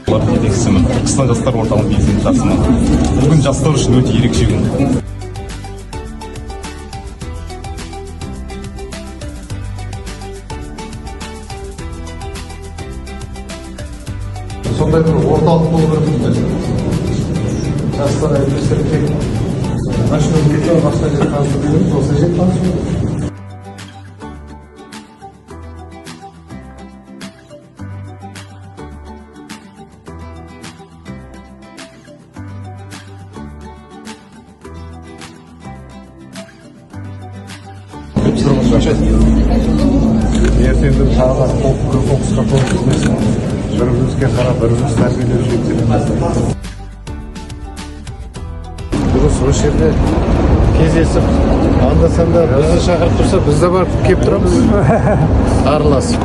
жетекшісімін. Түркістан жастар орталығының белсенді жасымын. Бүгін жастар үшін өте ерекше күн. Сондай бір орталық болу керек. Жастар әйтпесе тек машина кеткен басқа жерде танысып келеміз, осы жерде танысып. Ертеңді тағы қоқысқа тоғызбайсың. Бірімізге қарап, біріміз тәрбиелеп жеткіземіз. Дұрыс, осы жерде кездесіп, анда-санда бізді шақырып тұрса, біз де барып келіп тұрамыз. Араласып.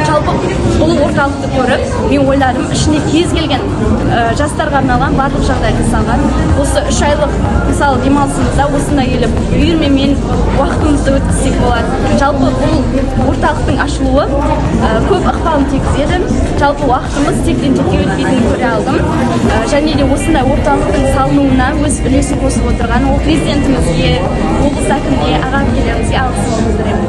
Жалпы бұл орталықты көріп, мен ойладым, ішінде кез келген жастарға арналған барлық жағдай жасалған. Осы 3 айлық мысалы демалысымызда осында келіп, үйірмемен уақытымызды өткізсек болады. Жалпы бұл орталықтың ашылуы көп ықпалын тигізеді. Жалпы уақытымыз тектен текке өтпейтінін көре алдым. Және де осындай орталықтың салынуына өз үлесін қосып отырған ол президентімізге, облыс әкіміне, аға әпкелерімізге алғысымды білдіремін.